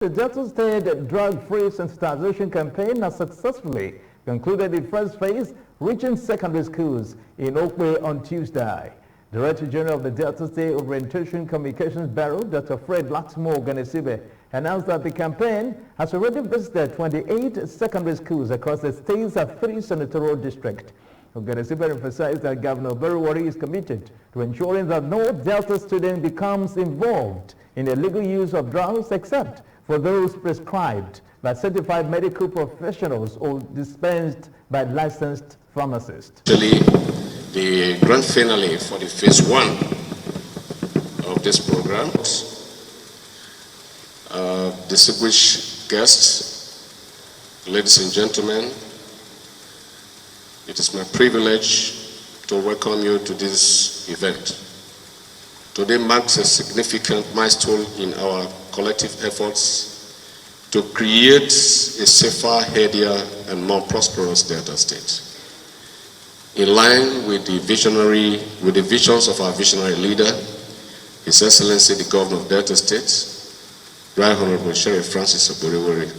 The Delta State drug-free sensitization campaign has successfully concluded its first phase, reaching secondary schools in Okwe on Tuesday. Director General of the Delta State Orientation Communications Bureau, Dr. Fred Laxmo Oganesibe, announced that the campaign has already visited 28 secondary schools across the state's 3 senatorial districts. Oganesibe emphasized that Governor Berowari is committed to ensuring that no Delta student becomes involved in the illegal use of drugs except for those prescribed by certified medical professionals or dispensed by licensed pharmacists. Actually, the grand finale for the phase 1 of this program, distinguished guests, ladies and gentlemen, it is my privilege to welcome you to this event. Today marks a significant milestone in our collective efforts to create a safer, healthier, and more prosperous Delta State. In line with the visions of our visionary leader, His Excellency the Governor of Delta State, Right Honorable Sheriff Francis Oborewori.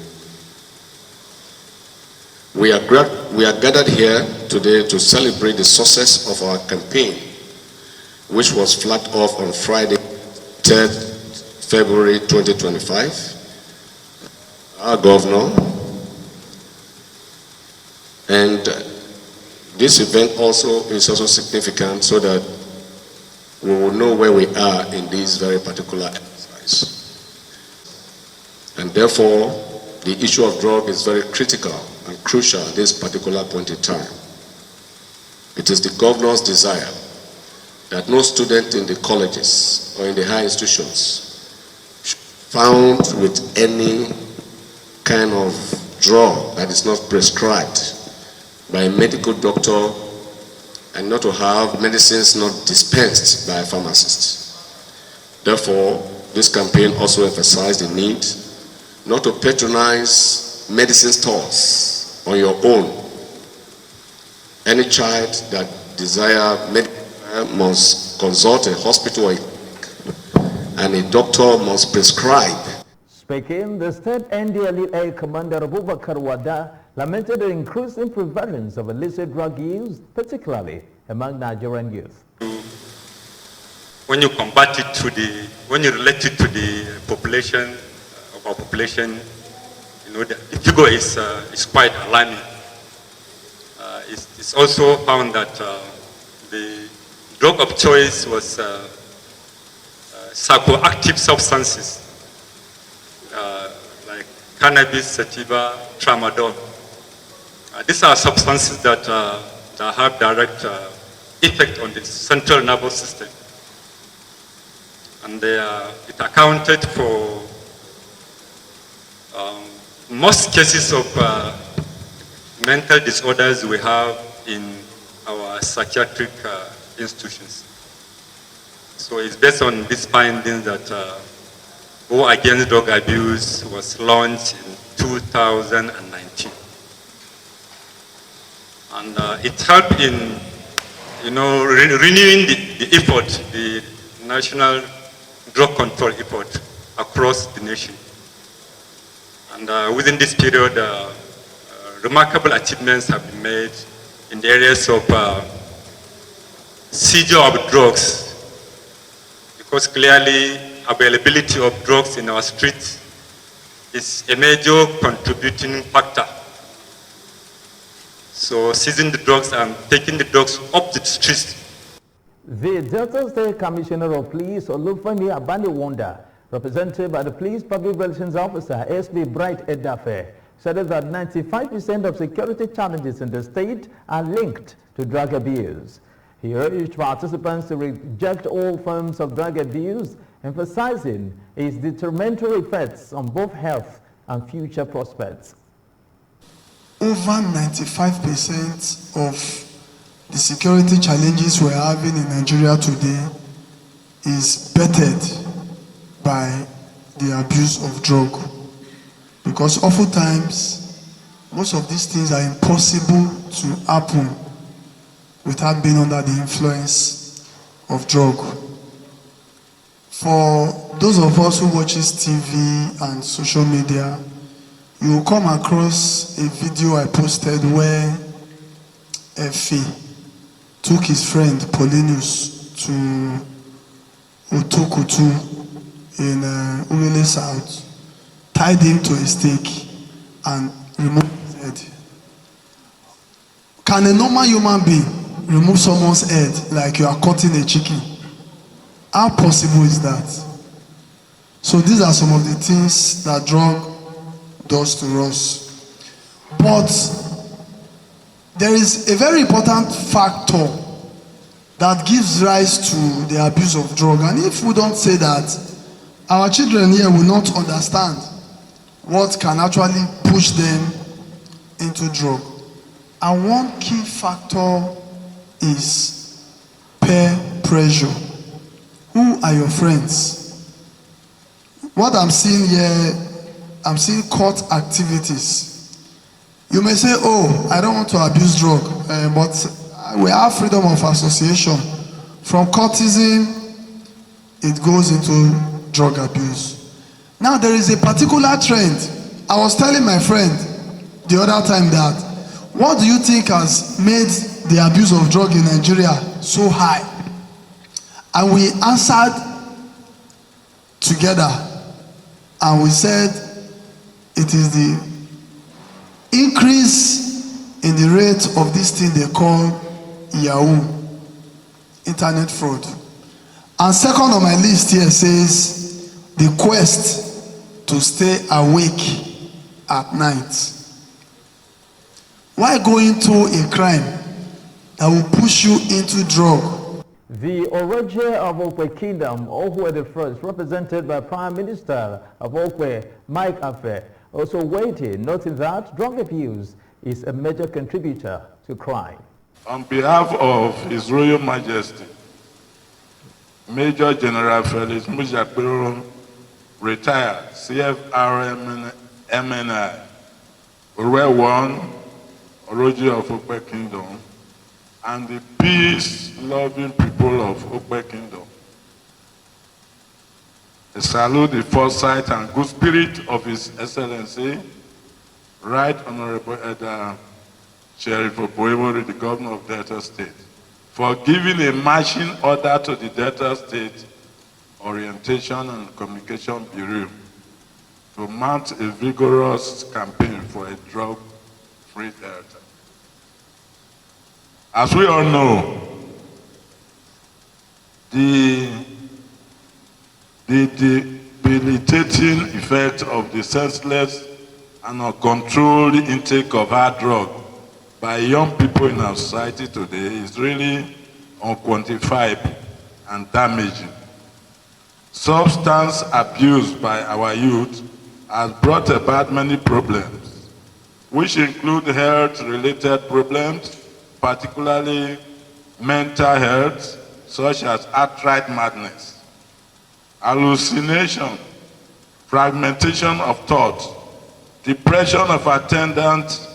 We are gathered here today to celebrate the success of our campaign, which was flagged off on Friday, 3rd February 2025. Our governor, and this event is also significant so that we will know where we are in this very particular exercise. And therefore, the issue of drug is very critical and crucial at this particular point in time. It is the governor's desire that no student in the colleges or in the higher institutions found with any kind of drug that is not prescribed by a medical doctor and not to have medicines not dispensed by a pharmacist. Therefore, this campaign also emphasized the need not to patronize medicine stores on your own. Any child that desires medical care must consult a hospital or a clinic, and a doctor must prescribe. Speaking, the state Ndlea Commander Abubakar Wada lamented the increasing prevalence of illicit drug use, particularly among Nigerian youth. When you combat it when you relate it to the population of our population, you know, the figure is quite alarming. It's also found that the drug of choice was psychoactive substances like cannabis, sativa, tramadol. These are substances that have direct effect on the central nervous system. And it accounted for most cases of mental disorders we have in our psychiatric institutions. So it's based on this finding that War Against Drug Abuse was launched in 2019. And it helped in, renewing the effort, the national drug control effort across the nation. And within this period, remarkable achievements have been made in the areas of seizure of drugs, because clearly availability of drugs in our streets is a major contributing factor. So seizing the drugs and taking the drugs off the streets. The Delta State Commissioner of Police, Olufemi Abaniwonda, represented by the Police Public Relations Officer, SB Bright Edafe, said that 95% of security challenges in the state are linked to drug abuse. He urged participants to reject all forms of drug abuse, emphasizing its detrimental effects on both health and future prospects. Over 95% of the security challenges we're having in Nigeria today is bettered by the abuse of drug. Because oftentimes, most of these things are impossible to happen without being under the influence of drug. For those of us who watches TV and social media, you will come across a video I posted where Effie took his friend Paulinus to Otokutu in Uwele South, tied him to a stake and removed his head. Can a normal human being remove someone's head like you are cutting a chicken? How possible is that? So these are some of the things that drug does to us. But there is a very important factor that gives rise to the abuse of drug. And if we don't say that, our children here will not understand what can actually push them into drug. And one key factor is peer pressure. Who are your friends? What I'm seeing here, I'm seeing court activities. You may say, oh, I don't want to abuse drug, but we have freedom of association. From courtesan, it goes into drug abuse. Now there is a particular trend. I was telling my friend the other time that, what do you think has made the abuse of drug in Nigeria so high? And we answered together and we said it is the increase in the rate of this thing they call Yahoo, internet fraud. And second on my list here says the quest to stay awake at night. Why go into a crime that will push you into drug? The Oroje of Okwe Kingdom, Okwe the First, represented by Prime Minister of Okwe, Mike Afe, also waiting, noting that drug abuse is a major contributor to crime. On behalf of His Royal Majesty, Major General Felix Mujakbiro, retired CFR MNI, Oroje 1, Oroje of Okwe Kingdom, and the peace-loving people of Okwe Kingdom. I salute the foresight and good spirit of His Excellency, Right Honorable Elder Sheriff Oboemori, the Governor of Delta State, for giving a marching order to the Delta State Orientation and Communication Bureau to mount a vigorous campaign for a drug-free Delta. As we all know, the debilitating effect of the senseless and uncontrolled intake of hard drug by young people in our society today is really unquantifiable and damaging. Substance abuse by our youth has brought about many problems, which include health-related problems, particularly mental health, such as outright madness, hallucination, fragmentation of thought, depression of attendant,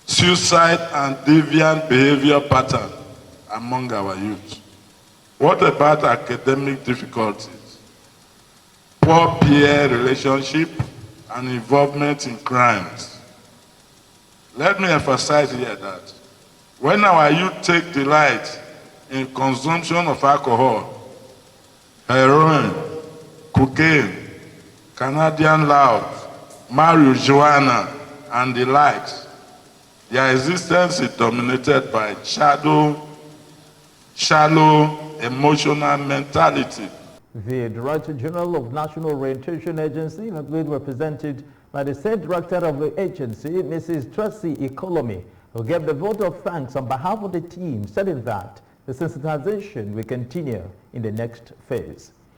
suicide and deviant behavior pattern among our youth. What about academic difficulties, poor peer relationship, and involvement in crimes? Let me emphasize here that when our youth take delight in consumption of alcohol, heroin, cocaine, Canadian loud, marijuana, and the likes, their existence is dominated by shallow emotional mentality. The Director General of National Orientation Agency, represented by the State Director of the agency, Mrs. Tracy Ikolomi, who gave the vote of thanks on behalf of the team, stating that the sensitization will continue in the next phase.